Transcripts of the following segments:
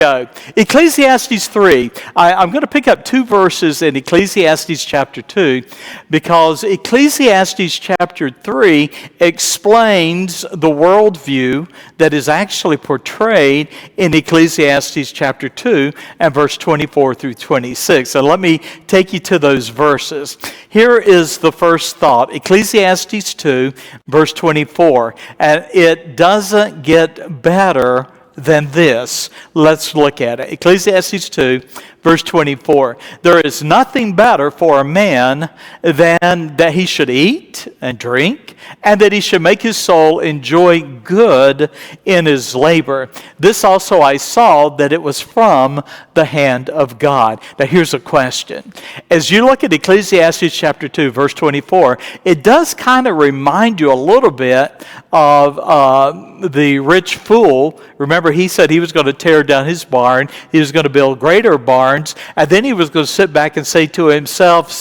go. Ecclesiastes 3. I'm going to pick up two verses in Ecclesiastes chapter 2 because Ecclesiastes chapter 3 explains the worldview that is actually portrayed in Ecclesiastes chapter 2 and verse 24 through 26. So let me take you to those verses. Here is the first thought. Ecclesiastes 2 verse 24. And it doesn't get better than this. Let's look at it. Ecclesiastes 2, verse 24. There is nothing better for a man than that he should eat and drink, and that he should make his soul enjoy good in his labor. This also I saw that it was from the hand of God. Now here's a question. As you look at Ecclesiastes chapter 2, verse 24, it does kind of remind you a little bit of the rich fool. Remember, he said he was going to tear down his barn, he was going to build greater barns, and then he was going to sit back and say to himself,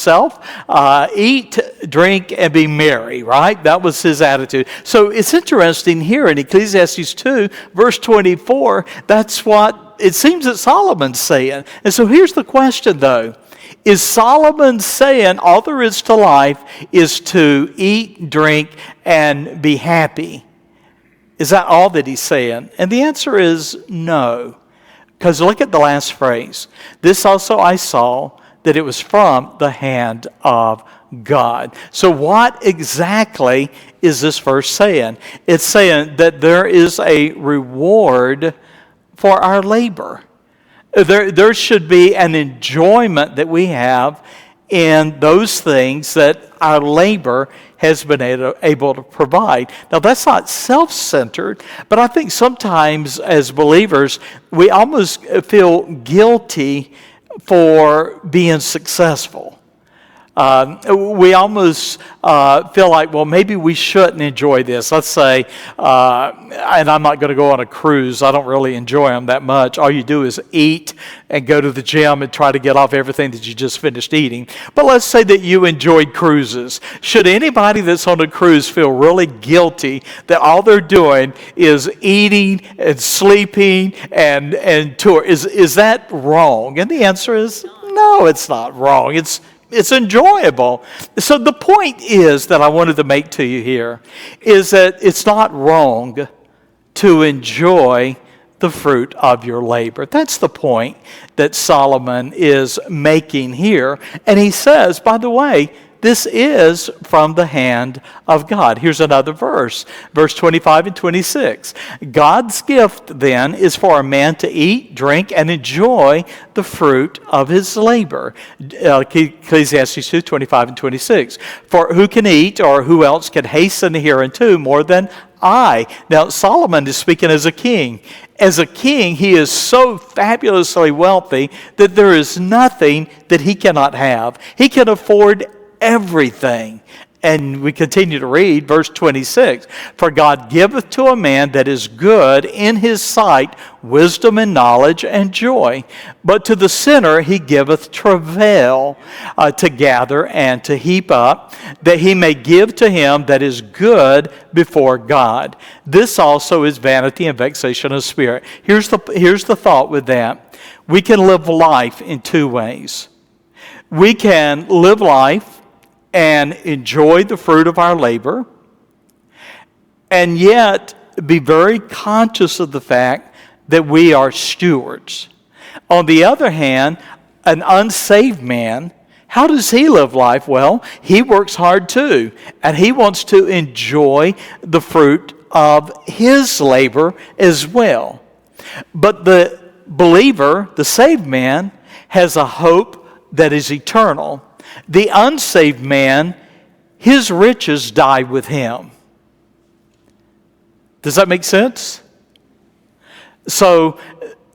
eat, drink, and be merry, right? That was his attitude. So it's interesting here in Ecclesiastes 2, verse 24, that's what it seems that Solomon's saying. And so here's the question, though. Is Solomon saying all there is to life is to eat, drink, and be happy? Is that all that he's saying? And the answer is no. Because look at the last phrase. This also I saw that it was from the hand of God. So what exactly is this verse saying? It's saying that there is a reward for our labor. There should be an enjoyment that we have in those things that our labor has been able to provide. Now, that's not self-centered, but I think sometimes as believers, we almost feel guilty for being successful. We almost feel like, well, maybe we shouldn't enjoy this. Let's say, and I'm not going to go on a cruise. I don't really enjoy them that much. All you do is eat and go to the gym and try to get off everything that you just finished eating. But let's say that you enjoyed cruises. Should anybody that's on a cruise feel really guilty that all they're doing is eating and sleeping and tour? Is that wrong? And the answer is no, it's not wrong. It's enjoyable. So the point is that I wanted to make to you here is that it's not wrong to enjoy the fruit of your labor. That's the point that Solomon is making here. And he says, by the way, this is from the hand of God. Here's another verse, verse 25 and 26. God's gift then is for a man to eat, drink, and enjoy the fruit of his labor. Ecclesiastes 2, 25 and 26. For who can eat or who else can hasten hereunto more than I? Now, Solomon is speaking as a king. As a king, he is so fabulously wealthy that there is nothing that he cannot have. He can afford everything. And we continue to read verse 26. For God giveth to a man that is good in his sight wisdom and knowledge and joy. But to the sinner he giveth travail to gather and to heap up, that he may give to him that is good before God. This also is vanity and vexation of spirit. Here's the thought with that. We can live life in two ways. We can live life and enjoy the fruit of our labor, and yet be very conscious of the fact that we are stewards. On the other hand, an unsaved man, how does he live life? Well, he works hard too, and he wants to enjoy the fruit of his labor as well. But the believer, the saved man, has a hope that is eternal. The unsaved man, his riches die with him. Does that make sense? So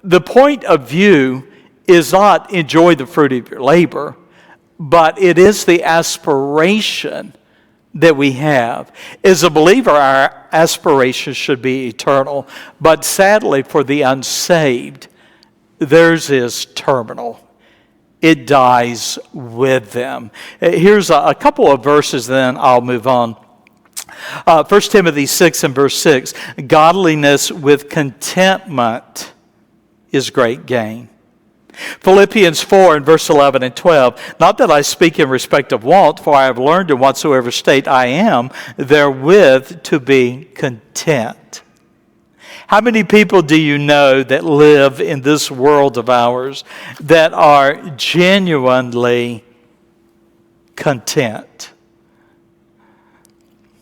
the point of view is not enjoy the fruit of your labor, but it is the aspiration that we have. As a believer, our aspiration should be eternal, but sadly for the unsaved, theirs is terminal. It dies with them. Here's a couple of verses, then I'll move on. 1 Timothy 6 and verse 6. Godliness with contentment is great gain. Philippians 4 and verse 11 and 12, not that I speak in respect of want, for I have learned in whatsoever state I am, therewith to be content. How many people do you know that live in this world of ours that are genuinely content?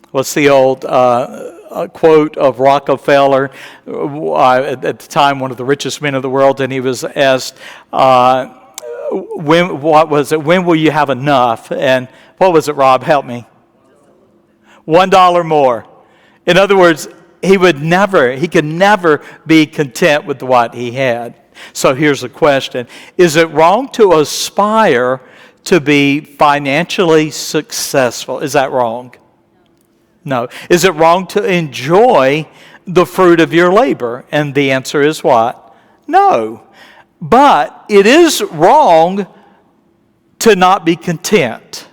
What's the old quote of Rockefeller, at the time one of the richest men of the world, and he was asked, when will you have enough? And what was it, Rob? Help me. $1 more. In other words, he could never be content with what he had. So here's the question. Is it wrong to aspire to be financially successful? Is that wrong? No. Is it wrong to enjoy the fruit of your labor? And the answer is what? No. But it is wrong to not be content,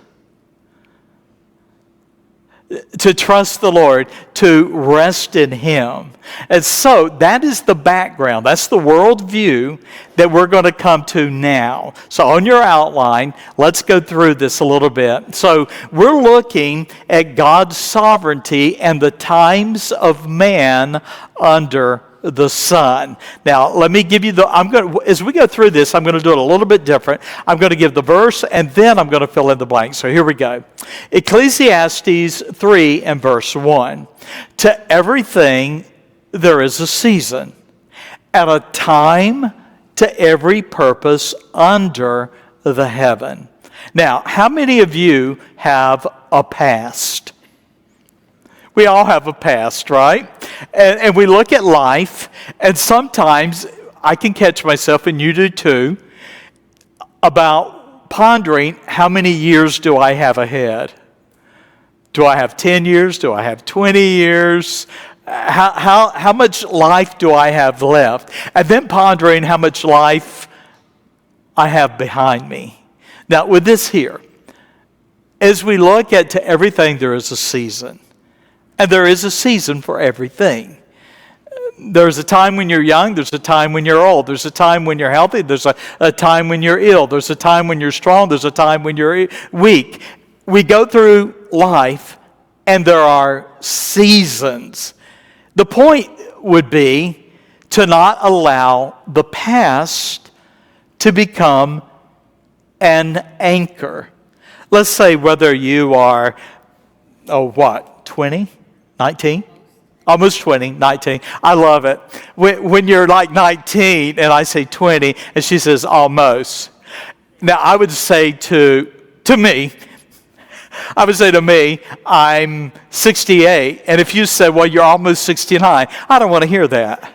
to trust the Lord, to rest in Him. And so that is the background. That's the worldview that we're going to come to now. So on your outline, let's go through this a little bit. So we're looking at God's sovereignty and the times of man under the sun. Now, let me give you as we go through this, I'm going to do it a little bit different. I'm going to give the verse, and then I'm going to fill in the blank. So here we go. Ecclesiastes 3 and verse 1. To everything there is a season, and a time to every purpose under the heaven. Now, how many of you have a past? We all have a past, right? And we look at life, and sometimes I can catch myself, and you do too, about pondering how many years do I have ahead? Do I have 10 years? Do I have 20 years? How much life do I have left? And then pondering how much life I have behind me. Now, with this here, as we look at to everything, there is a season. And there is a season for everything. There's a time when you're young. There's a time when you're old. There's a time when you're healthy. There's a time when you're ill. There's a time when you're strong. There's a time when you're weak. We go through life, and there are seasons. The point would be to not allow the past to become an anchor. Let's say whether you are, 20? 19? Almost 20, 19. I love it. When you're like 19 and I say 20 and she says almost. Now I would say to me, I'm 68. And if you said, well, you're almost 69, I don't want to hear that.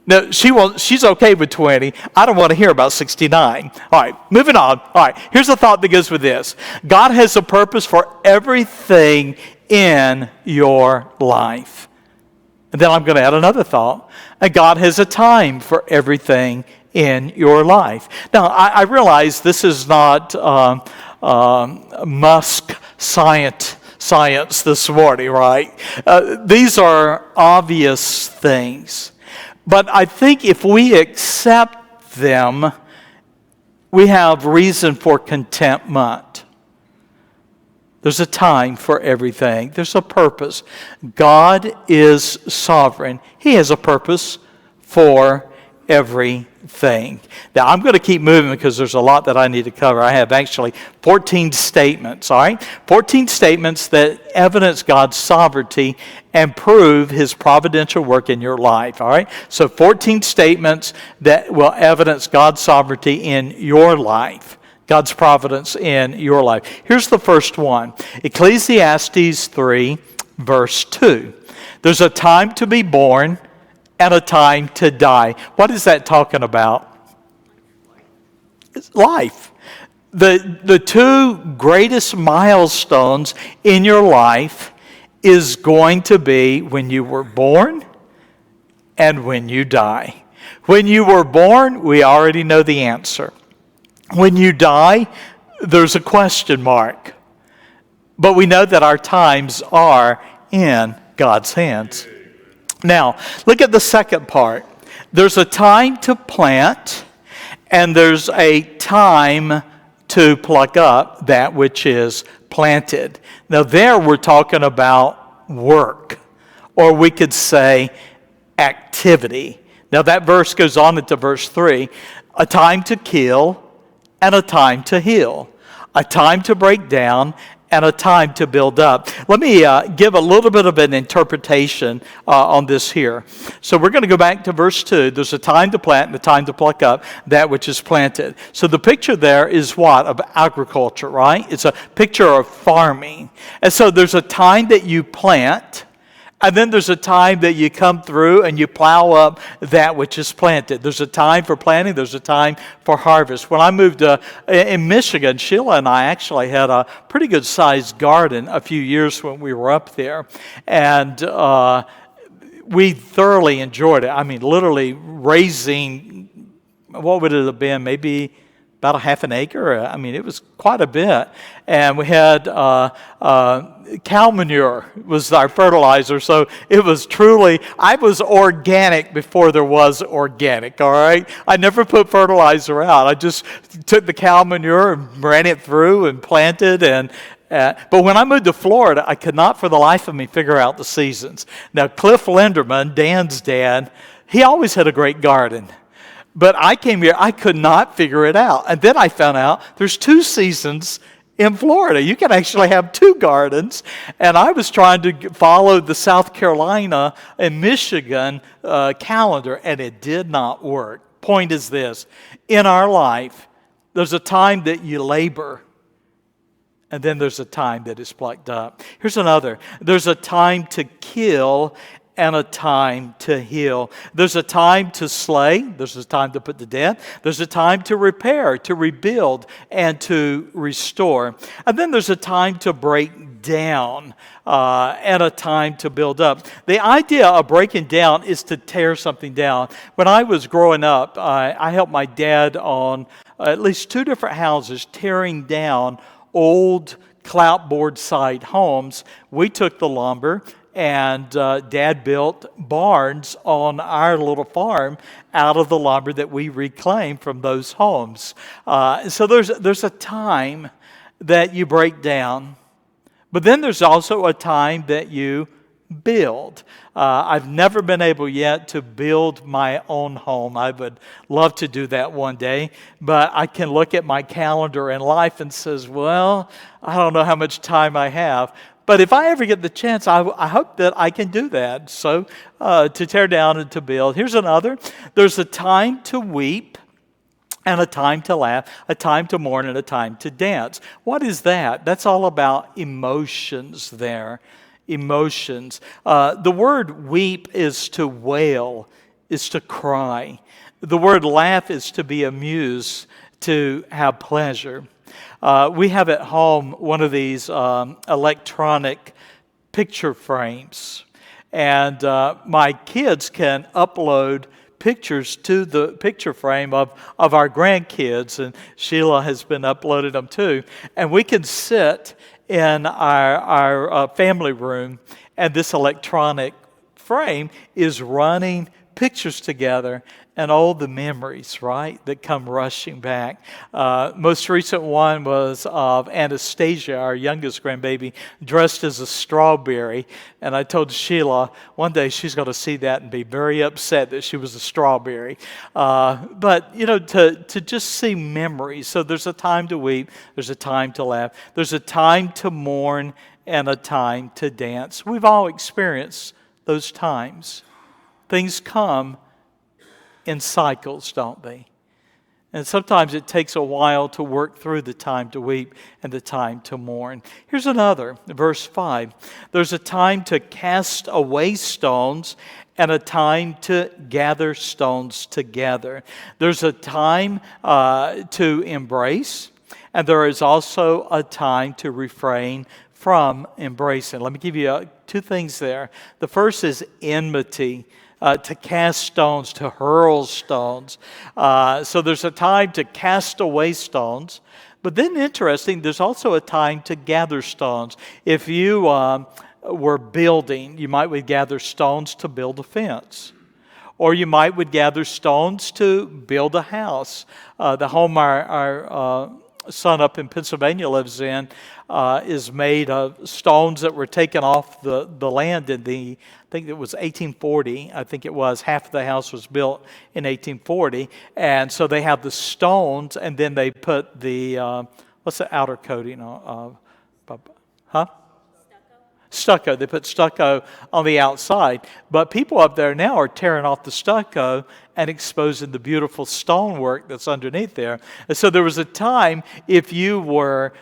No, she's okay with 20. I don't want to hear about 69. All right, moving on. All right, here's a thought that goes with this. God has a purpose for everything in your life. And then I'm going to add another thought. And God has a time for everything in your life. Now, I realize this is not Musk science this morning, right? These are obvious things. But I think if we accept them, we have reason for contentment. There's a time for everything. There's a purpose. God is sovereign. He has a purpose for everything. Now, I'm going to keep moving because there's a lot that I need to cover. I have actually 14 statements, all right? 14 statements that evidence God's sovereignty and prove His providential work in your life, all right? So 14 statements that will evidence God's sovereignty in your life. God's providence in your life. Here's the first one. Ecclesiastes 3, verse 2. There's a time to be born and a time to die. What is that talking about? It's life. The two greatest milestones in your life is going to be when you were born and when you die. When you were born, we already know the answer. When you die, there's a question mark. But we know that our times are in God's hands. Now, look at the second part. There's a time to plant, and there's a time to pluck up that which is planted. Now there we're talking about work, or we could say activity. Now that verse goes on into verse 3, a time to kill and a time to heal, a time to break down and a time to build up. Let me give a little bit of an interpretation on this here. So we're going to go back to verse 2. There's a time to plant and a time to pluck up that which is planted. So the picture there is what? Of agriculture, right? It's a picture of farming. And so there's a time that you plant, and then there's a time that you come through and you plow up that which is planted. There's a time for planting. There's a time for harvest. When I moved in Michigan, Sheila and I actually had a pretty good sized garden a few years when we were up there. And we thoroughly enjoyed it. I mean, literally raising, what would it have been? Maybe about a half an acre. I mean, it was quite a bit. And we had cow manure was our fertilizer. So it was truly, I was organic before there was organic, all right? I never put fertilizer out. I just took the cow manure and ran it through and planted. But when I moved to Florida, I could not for the life of me figure out the seasons. Now, Cliff Linderman, Dan's dad, he always had a great garden. But I came here, I could not figure it out. And then I found out there's 2 seasons in Florida. You can actually have 2 gardens. And I was trying to follow the South Carolina and Michigan calendar, and it did not work. Point is this: in our life, there's a time that you labor, and then there's a time that is plucked up. Here's another. There's a time to kill and a time to heal. There's a time to slay. There's a time to put to death. There's a time to repair, to rebuild, and to restore. And then there's a time to break down and a time to build up. The idea of breaking down is to tear something down. When I was growing up, I helped my dad on at least 2 different houses tearing down old clapboard side homes. We took the lumber, and Dad built barns on our little farm out of the lumber that we reclaimed from those homes. So there's a time that you break down, but then there's also a time that you build. I've never been able yet to build my own home. I would love to do that one day, but I can look at my calendar in life and says, well, I don't know how much time I have. But if I ever get the chance, I hope that I can do that. So to tear down and to build. Here's another. There's a time to weep and a time to laugh, a time to mourn and a time to dance. What is that? That's all about emotions there. Emotions. The word weep is to wail, is to cry. The word laugh is to be amused, to have pleasure. We have at home one of these electronic picture frames. And my kids can upload pictures to the picture frame of our grandkids. And Sheila has been uploading them too. And we can sit in our family room, and this electronic frame is running pictures together and all the memories, right, that come rushing back. Most recent one was of Anastasia, our youngest grandbaby, dressed as a strawberry. And I told Sheila one day she's going to see that and be very upset that she was a strawberry. But, you know, to just see memories. So there's a time to weep. There's a time to laugh. There's a time to mourn and a time to dance. We've all experienced those times. Things come in cycles, don't they? And sometimes it takes a while to work through the time to weep and the time to mourn. Here's another, verse 5. There's a time to cast away stones and a time to gather stones together. There's a time to embrace, and there is also a time to refrain from embracing. Let me give you 2 things there. The first is enmity. To cast stones, to hurl stones. So there's a time to cast away stones. But then interesting, there's also a time to gather stones. If you were building, you might gather stones to build a fence. Or you might would gather stones to build a house. The home our son up in Pennsylvania lives in is made of stones that were taken off the land in I think it was 1840. I think it was. Half of the house was built in 1840. And so they have the stones, and then they put the, what's the outer coating of? Huh? Stucco. They put stucco on the outside. But people up there now are tearing off the stucco and exposing the beautiful stonework that's underneath there. And so there was a time, if you were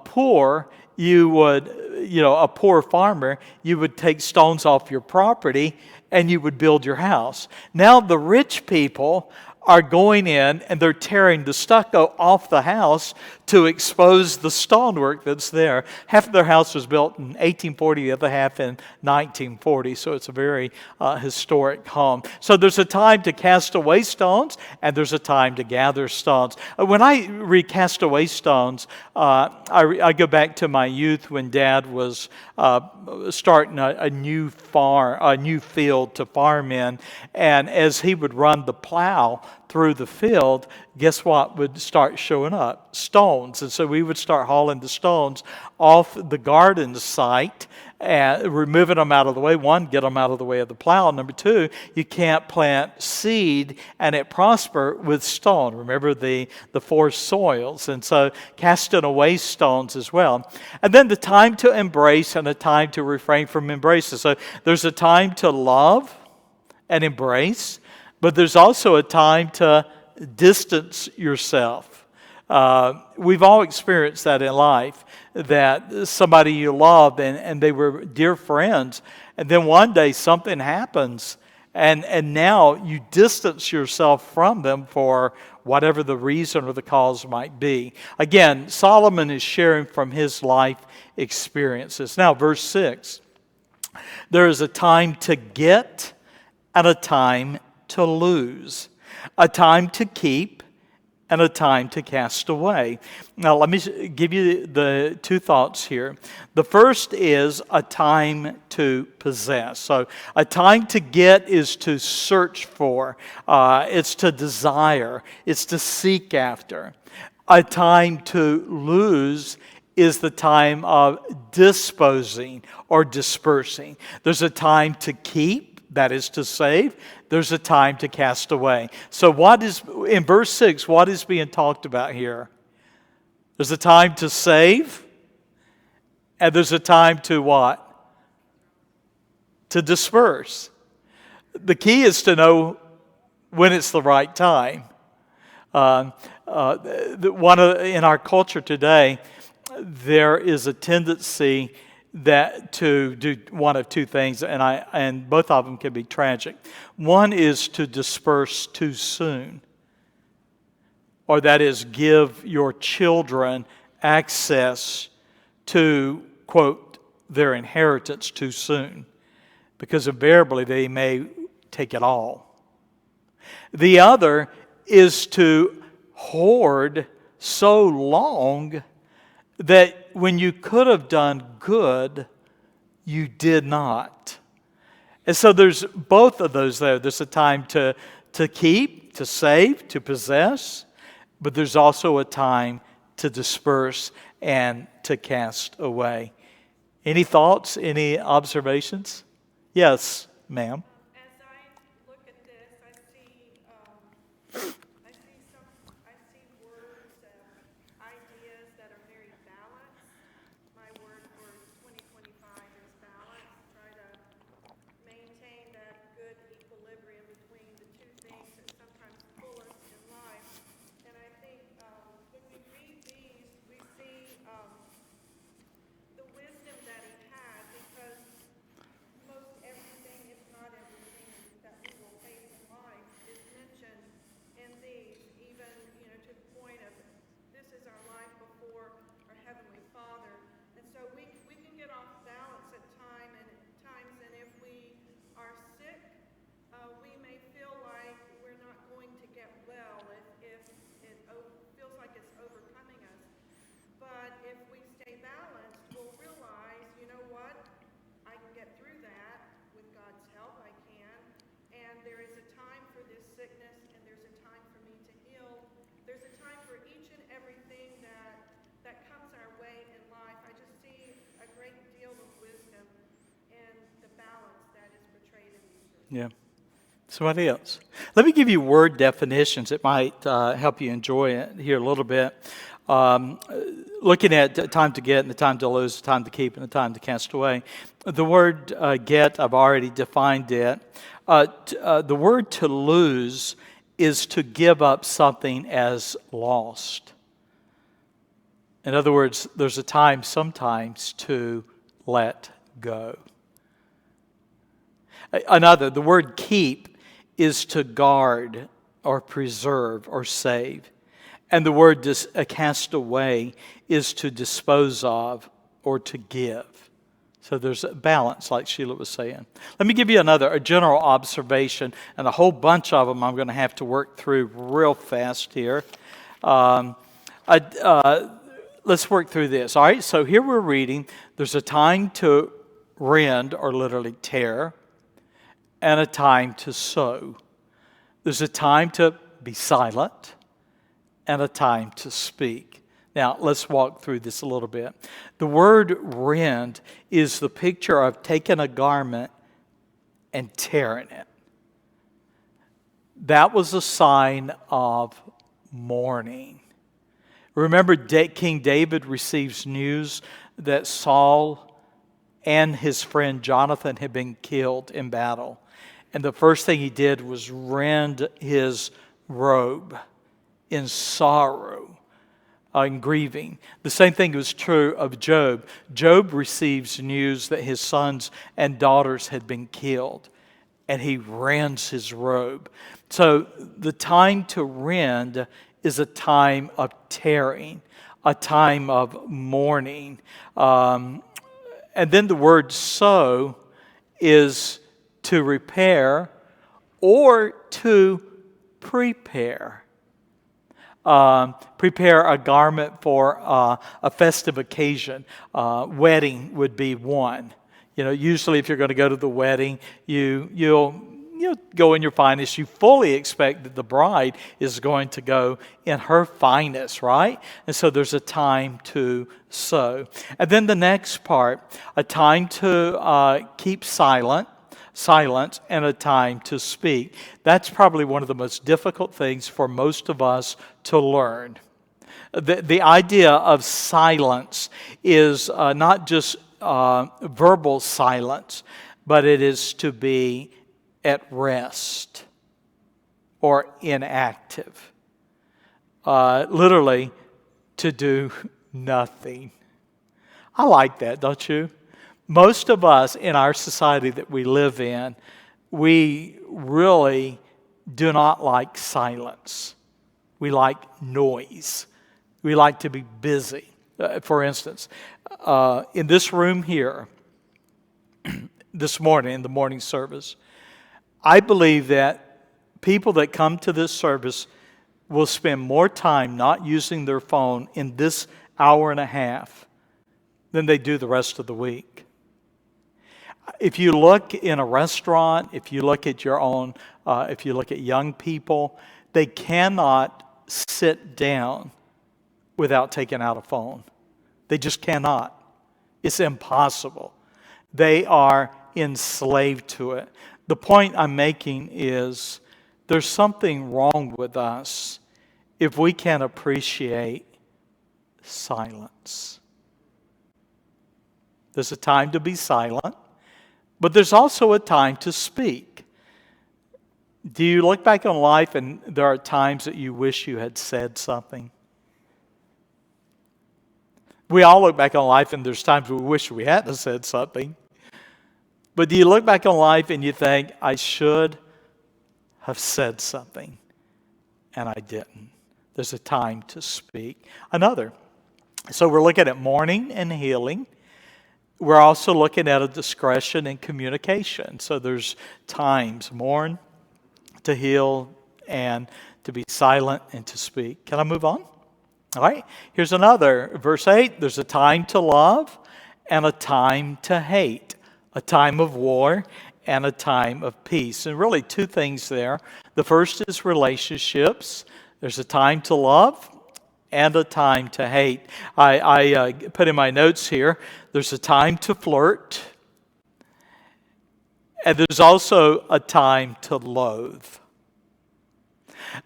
poor, you would, a poor farmer, you would take stones off your property and you would build your house. Now the rich people are going in and they're tearing the stucco off the house to expose the stonework that's there. Half of their house was built in 1840, the other half in 1940, so it's a very historic home. So there's a time to cast away stones, and there's a time to gather stones. When I read cast away stones, I go back to my youth when Dad was starting a new field to farm in, and as he would run the plow through the field, guess what would start showing up? Stones. And so we would start hauling the stones off the garden site and removing them out of the way. One, get them out of the way of the plow. Number two, you can't plant seed and it prosper with stone. Remember the four soils. And so casting away stones as well. And then the time to embrace and a time to refrain from embracing. So there's a time to love and embrace, but there's also a time to distance yourself. We've all experienced that in life, that somebody you loved and they were dear friends, and then one day something happens, and now you distance yourself from them for whatever the reason or the cause might be. Again, Solomon is sharing from his life experiences. Now, verse 6, there is a time to get and a time to lose, a time to keep and a time to cast away. Now, let me give you the two thoughts here. The first is a time to possess. So a time to get is to search for. It's to desire. It's to seek after. A time to lose is the time of disposing or dispersing. There's a time to keep, that is to save. There's a time to cast away. So in verse 6, what is being talked about here? There's a time to save, and there's a time to what? To disperse. The key is to know when it's the right time. In our culture today, there is a tendency that to do one of two things, and both of them can be tragic. One is to disperse too soon, or that is give your children access to, quote, their inheritance too soon, because invariably they may take it all. The other is to hoard so long that when you could have done good, you did not. And so there's both of those there. There's a time to keep, to save, to possess, but there's also a time to disperse and to cast away. Any thoughts? Any observations? Yes, ma'am. As I look at this, I see words and ideas that are very balanced. My word for 2025 is balance. Try to maintain that good equilibrium between the two things that sometimes pull us in life. And I think when we read these, we see the wisdom that he had, because most everything is not in Yeah. Somebody else. Let me give you word definitions. It might help you enjoy it here a little bit. Looking at the time to get and the time to lose, the time to keep and the time to cast away. The word get, I've already defined it. The word to lose is to give up something as lost. In other words, there's a time sometimes to let go. Another, the word keep is to guard or preserve or save. And the word cast away is to dispose of or to give. So there's a balance, like Sheila was saying. Let me give you a general observation, and a whole bunch of them I'm going to have to work through real fast here. Let's work through this. All right, so here we're reading, there's a time to rend, or literally tear, and a time to sow. There's a time to be silent and a time to speak. Now, let's walk through this a little bit. The word rend is the picture of taking a garment and tearing it. That was a sign of mourning. Remember, King David receives news that Saul and his friend Jonathan had been killed in battle. And the first thing he did was rend his robe in sorrow and grieving. The same thing was true of Job. Job receives news that his sons and daughters had been killed, and he rends his robe. So the time to rend is a time of tearing, a time of mourning. And then the word sow is to repair or to prepare. Prepare a garment for a festive occasion. Wedding would be one. You know, usually if you're going to go to the wedding, you'll go in your finest. You fully expect that the bride is going to go in her finest, right? And so there's a time to sow. And then the next part, a time to keep silence, and a time to speak. That's probably one of the most difficult things for most of us to learn. The idea of silence is not just verbal silence, but it is to be at rest or inactive. Literally, to do nothing. I like that, don't you? Most of us in our society that we live in, we really do not like silence. We like noise. We like to be busy. For instance, in this room here, this morning, in the morning service, I believe that people that come to this service will spend more time not using their phone in this hour and a half than they do the rest of the week. If you look in a restaurant, if you look at your own, if you look at young people, they cannot sit down without taking out a phone. They just cannot. It's impossible. They are enslaved to it. The point I'm making is there's something wrong with us if we can't appreciate silence. There's a time to be silent, but there's also a time to speak. Do you look back on life and there are times that you wish you had said something? We all look back on life and there's times we wish we hadn't said something. But do you look back on life and you think, I should have said something, and I didn't? There's a time to speak. Another. So we're looking at mourning and healing. We're also looking at a discretion in communication. So there's times, mourn, to heal, and to be silent and to speak. Can I move on? All right. Here's another. Verse 8, there's a time to love and a time to hate. A time of war and a time of peace. And really two things there. The first is relationships. There's a time to love and a time to hate. I put in my notes here, there's a time to flirt And there's also a time to loathe.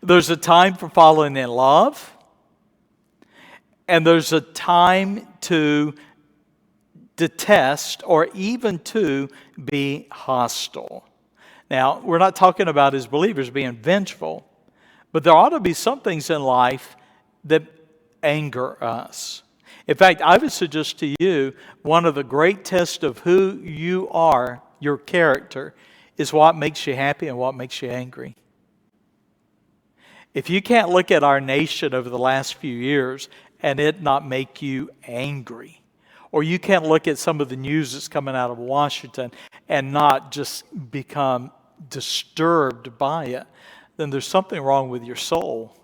There's a time for falling in love, and there's a time to detest or even to be hostile. Now, we're not talking about as believers being vengeful, but there ought to be some things in life that anger us. In fact, I would suggest to you one of the great tests of who you are, your character, is what makes you happy and what makes you angry. If you can't look at our nation over the last few years and it not make you angry, or you can't look at some of the news that's coming out of Washington and not just become disturbed by it, then there's something wrong with your soul.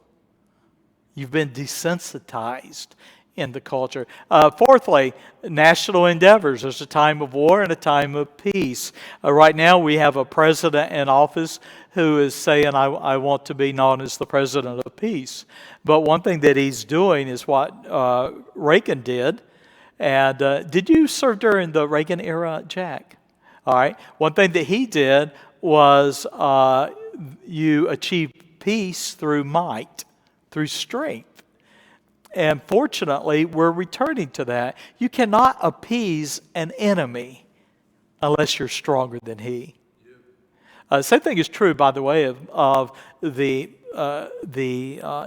You've been desensitized in the culture. Fourthly, national endeavors. There's a time of war and a time of peace. Right now we have a president in office who is saying, I want to be known as the president of peace. But one thing that he's doing is what Reagan did. And did you serve during the Reagan era, Jack? All right. One thing that he did was you achieve peace through might, through strength. And fortunately, we're returning to that. You cannot appease an enemy unless you're stronger than he. Same thing is true, by the way, of the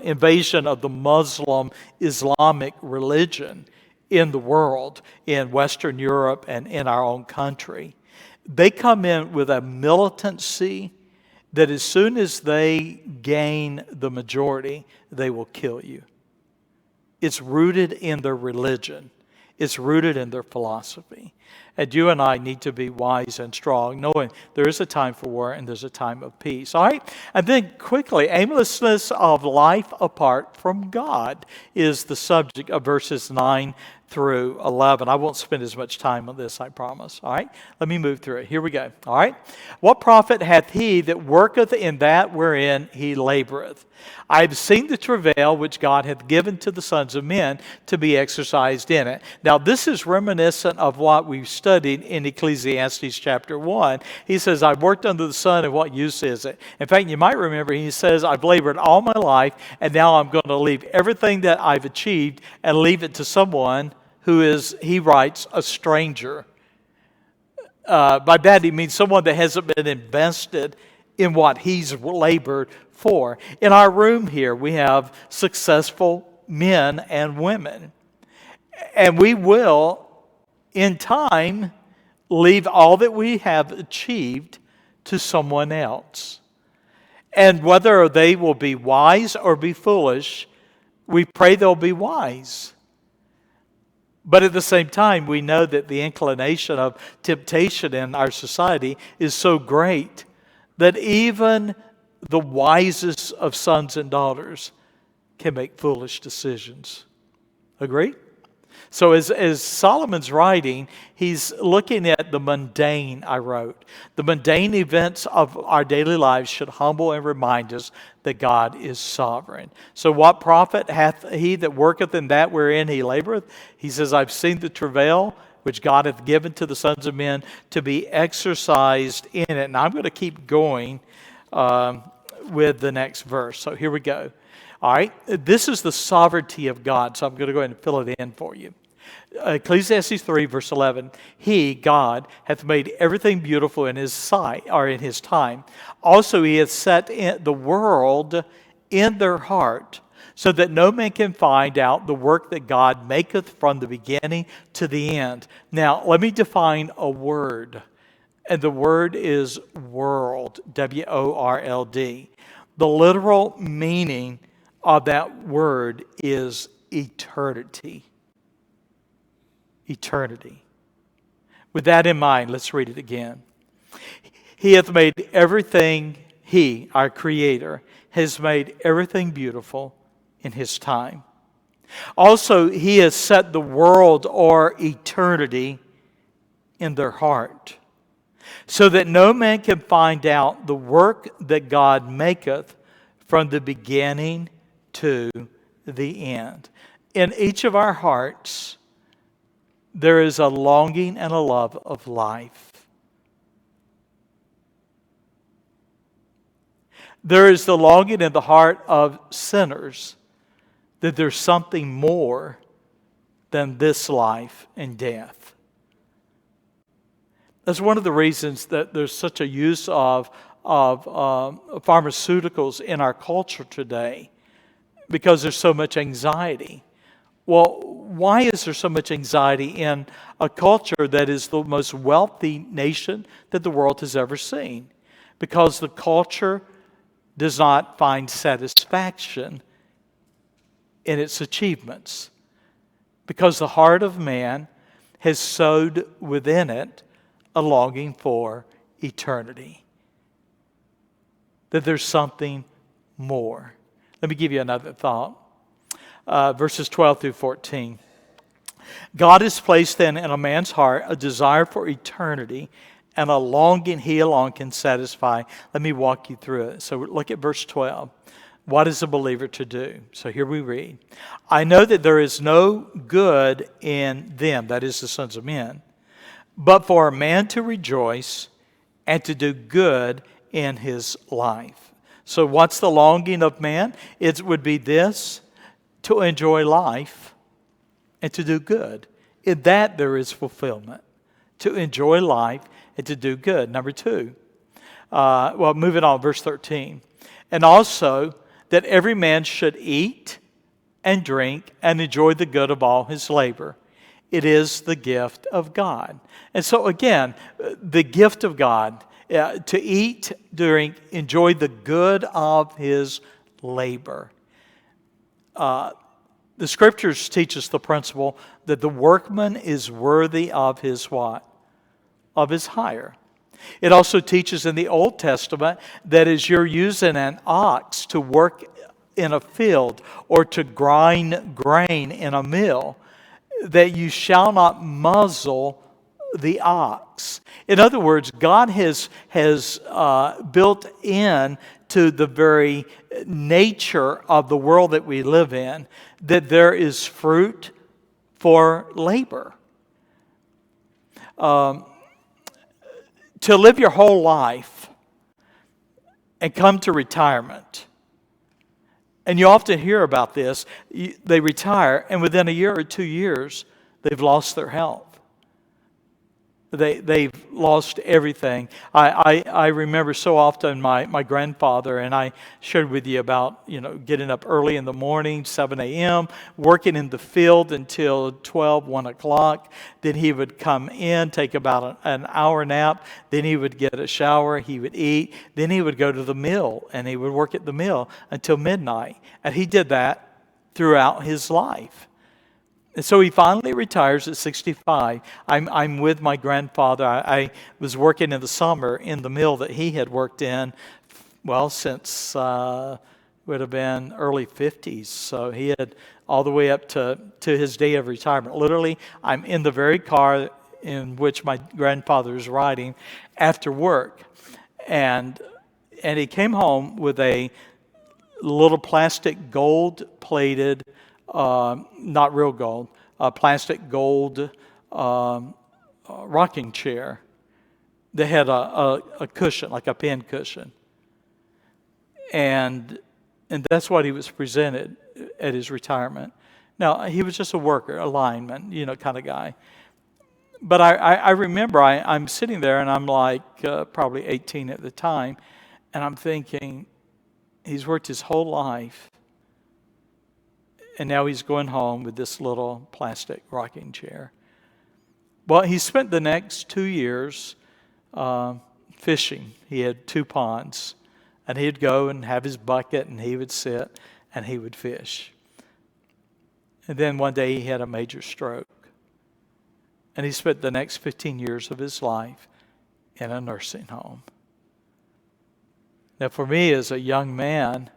invasion of the Muslim Islamic religion in the world, in Western Europe and in our own country. They come in with a militancy that as soon as they gain the majority, they will kill you. It's rooted in their religion. It's rooted in their philosophy. And you and I need to be wise and strong, knowing there is a time for war and there's a time of peace. All right? And then quickly, aimlessness of life apart from God is the subject of verses 9 through 11. I won't spend as much time on this, I promise. All right? Let me move through it. Here we go. All right? What profit hath he that worketh in that wherein he laboreth? I have seen the travail which God hath given to the sons of men to be exercised in it. Now, this is reminiscent of what we've studied in Ecclesiastes chapter 1. He says, I've worked under the sun, and what use is it? In fact, you might remember he says, I've labored all my life, and now I'm going to leave everything that I've achieved and leave it to someone who is, he writes, a stranger. By that he means someone that hasn't been invested in what he's labored for. In our room here, we have successful men and women. And we will, in time, leave all that we have achieved to someone else. And whether they will be wise or be foolish, we pray they'll be wise. But at the same time, we know that the inclination of temptation in our society is so great that even the wisest of sons and daughters can make foolish decisions. Agree? So as Solomon's writing, he's looking at the mundane, I wrote. The mundane events of our daily lives should humble and remind us that God is sovereign. So what profit hath he that worketh in that wherein he laboreth? He says, I've seen the travail which God hath given to the sons of men to be exercised in it. And I'm going to keep going with the next verse. So here we go. All right, this is the sovereignty of God, so I'm going to go ahead and fill it in for you. Ecclesiastes 3, verse 11, He, God, hath made everything beautiful in His sight, or in His time. Also He hath set the world in their heart, so that no man can find out the work that God maketh from the beginning to the end. Now, let me define a word, and the word is world, W-O-R-L-D. The literal meaning of that word is eternity. Eternity. With that in mind, let's read it again. He hath made everything, He, our Creator, has made everything beautiful in His time. Also, He has set the world or eternity in their heart, so that no man can find out the work that God maketh from the beginning to the end. In each of our hearts, there is a longing and a love of life. There is the longing in the heart of sinners that there's something more than this life and death. That's one of the reasons that there's such a use of pharmaceuticals in our culture today, because there's so much anxiety. Well, why is there so much anxiety in a culture that is the most wealthy nation that the world has ever seen? Because the culture does not find satisfaction in its achievements. Because the heart of man has sowed within it a longing for eternity. That there's something more. Let me give you another thought. Verses 12 through 14. God has placed then in a man's heart a desire for eternity and a longing he alone can satisfy. Let me walk you through it. So look at verse 12. What is a believer to do? So here we read, I know that there is no good in them, that is the sons of men, but for a man to rejoice and to do good in his life. So what's the longing of man? It would be this, to enjoy life and to do good. In that there is fulfillment. To enjoy life and to do good. Number two. Moving on, verse 13. And also that every man should eat and drink and enjoy the good of all his labor. It is the gift of God. And so again, the gift of God, to eat, drink, enjoy the good of his labor. The Scriptures teach us the principle that the workman is worthy of his what? Of his hire. It also teaches in the Old Testament that as you're using an ox to work in a field or to grind grain in a mill, that you shall not muzzle the ox. In other words, God has built in to the very nature of the world that we live in that there is fruit for labor. To live your whole life and come to retirement. And you often hear about this. They retire, and within a year or 2 years, they've lost their health. They've lost everything. I remember so often my grandfather, and I shared with you about, getting up early in the morning, 7 a.m., working in the field until 12, 1 o'clock. Then he would come in, take about an hour nap. Then he would get a shower, he would eat. Then he would go to the mill, and he would work at the mill until midnight. And he did that throughout his life. And so he finally retires at 65. I'm with my grandfather. I was working in the summer in the mill that he had worked in, since would have been early 50s. So he had all the way up to his day of retirement. Literally, I'm in the very car in which my grandfather was riding after work. And he came home with a little plastic gold-plated not real gold, plastic gold rocking chair that had a cushion, like a pin cushion. And that's what he was presented at his retirement. Now, he was just a worker, a lineman, kind of guy. But I remember I'm sitting there, and I'm like probably 18 at the time, and I'm thinking, he's worked his whole life, and now he's going home with this little plastic rocking chair. Well, he spent the next 2 years fishing. He had 2 ponds. And he'd go and have his bucket, and he would sit, and he would fish. And then one day he had a major stroke. And he spent the next 15 years of his life in a nursing home. Now, for me as a young man,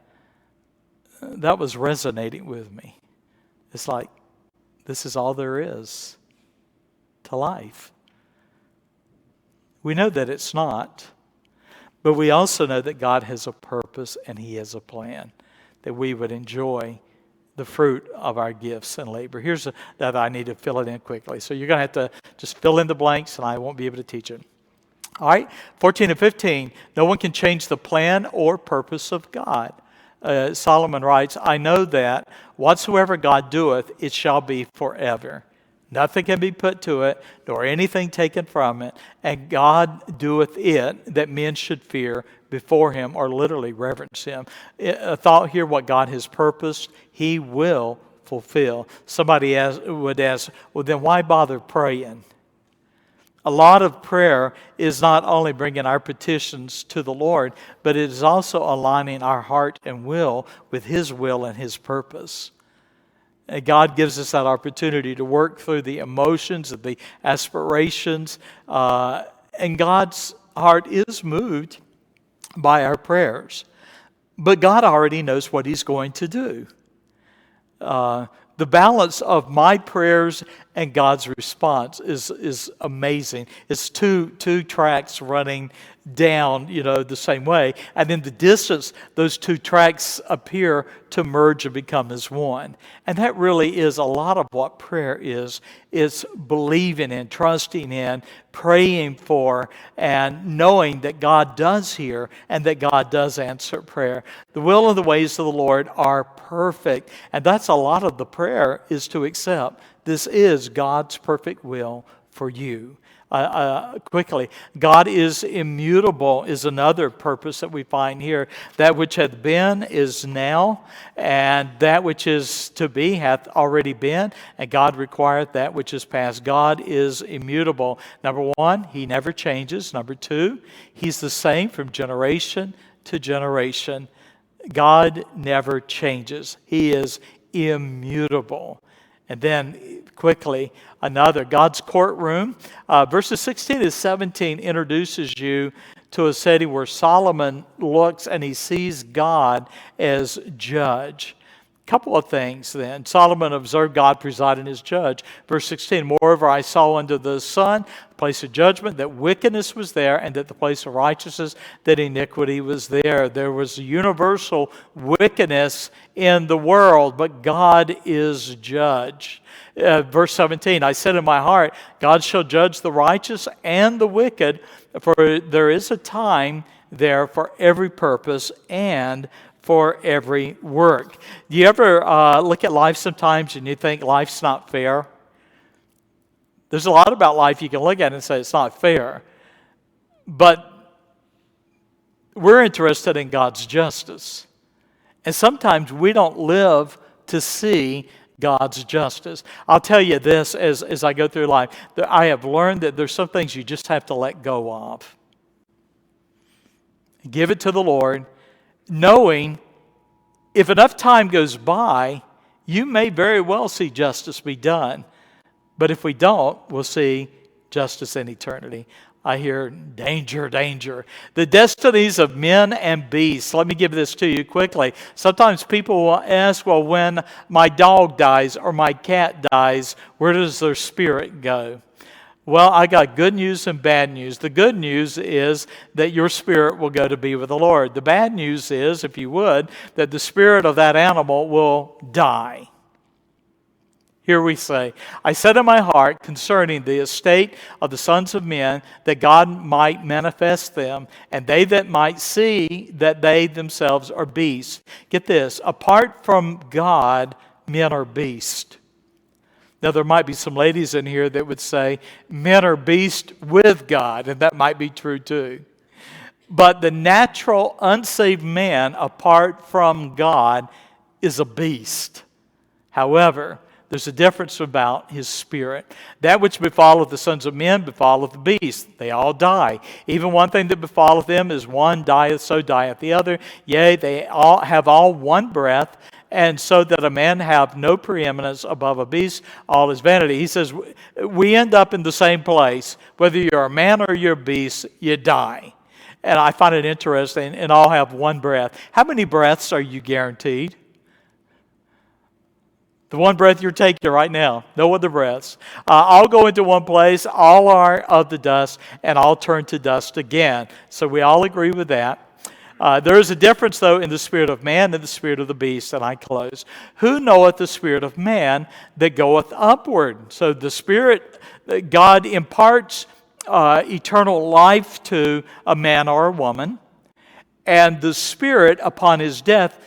that was resonating with me. It's like, this is all there is to life. We know that it's not, but we also know that God has a purpose and He has a plan, that we would enjoy the fruit of our gifts and labor. Here's that I need to fill it in quickly. So you're going to have to just fill in the blanks, and I won't be able to teach it. All right, 14 and 15. No one can change the plan or purpose of God. Solomon writes, I know that whatsoever God doeth, it shall be forever. Nothing can be put to it, nor anything taken from it. And God doeth it, that men should fear before him, or literally reverence him. A thought here, what God has purposed, he will fulfill. Somebody would ask, well, then why bother praying? A lot of prayer is not only bringing our petitions to the Lord, but it is also aligning our heart and will with his will and his purpose. And God gives us that opportunity to work through the emotions and the aspirations. And God's heart is moved by our prayers. But God already knows what he's going to do. The balance of my prayers and God's response is amazing. It's two tracks running down, the same way. And in the distance, those two tracks appear to merge and become as one. And that really is a lot of what prayer is. It's believing in, trusting in, praying for, and knowing that God does hear and that God does answer prayer. The will and the ways of the Lord are perfect. And that's a lot of the prayer, is to accept this is God's perfect will for you. Quickly, God is immutable is another purpose that we find here. That which hath been is now, and that which is to be hath already been, and God requireth that which is past. God is immutable. Number one, he never changes. Number two, he's the same from generation to generation. God never changes. He is immutable. And then quickly, another, God's courtroom. Verses 16 to 17 introduces you to a setting where Solomon looks and he sees God as judge. Couple of things then. Solomon observed God presiding as judge. Verse 16, moreover, I saw under the sun the place of judgment, that wickedness was there, and that the place of righteousness, that iniquity was there. There was universal wickedness in the world, but God is judge. Verse 17, I said in my heart, God shall judge the righteous and the wicked, for there is a time there for every purpose and for every work. Do you ever look at life sometimes and you think life's not fair? There's a lot about life you can look at and say it's not fair. But we're interested in God's justice. And sometimes we don't live to see God's justice. I'll tell you this as I go through life, that I have learned that there's some things you just have to let go of. Give it to the Lord, knowing if enough time goes by, you may very well see justice be done. But if we don't, we'll see justice in eternity. I hear danger, danger. The destinies of men and beasts. Let me give this to you quickly. Sometimes people will ask, well, when my dog dies or my cat dies, where does their spirit go? Well, I got good news and bad news. The good news is that your spirit will go to be with the Lord. The bad news is, if you would, that the spirit of that animal will die. Here we say, I said in my heart concerning the estate of the sons of men, that God might manifest them, and they that might see that they themselves are beasts. Get this, apart from God, men are beasts. Now, there might be some ladies in here that would say, men are beasts with God, and that might be true too. But the natural, unsaved man, apart from God, is a beast. However, there's a difference about his spirit. That which befalleth the sons of men befalleth the beasts. They all die. Even one thing that befalleth them is one dieth, so dieth the other. Yea, they all have one breath, and so that a man have no preeminence above a beast, all is vanity. He says, we end up in the same place. Whether you're a man or you're a beast, you die. And I find it interesting, and all have one breath. How many breaths are you guaranteed? The one breath you're taking right now, no other breaths. All go into one place, all are of the dust, and all turn to dust again. So we all agree with that. There is a difference, though, in the spirit of man and the spirit of the beast, and I close. Who knoweth the spirit of man that goeth upward? So the spirit that God imparts eternal life to a man or a woman, and the spirit upon his death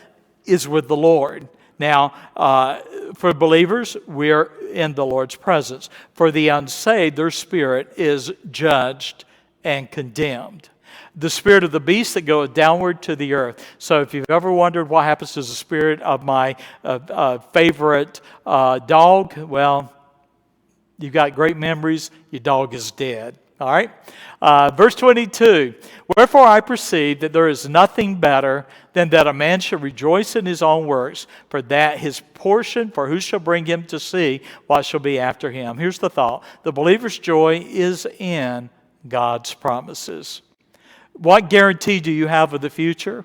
is with the Lord. Now, for believers, we're in the Lord's presence. For the unsaved, their spirit is judged and condemned. The spirit of the beast that goeth downward to the earth. So if you've ever wondered what happens to the spirit of my favorite dog, well, you've got great memories. Your dog is dead. All right? Verse 22, wherefore I perceive that there is nothing better than that a man should rejoice in his own works, for that his portion, for who shall bring him to see what shall be after him? Here's the thought. The believer's joy is in God's promises. What guarantee do you have of the future?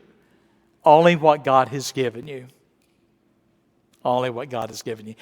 Only what God has given you. Only what God has given you.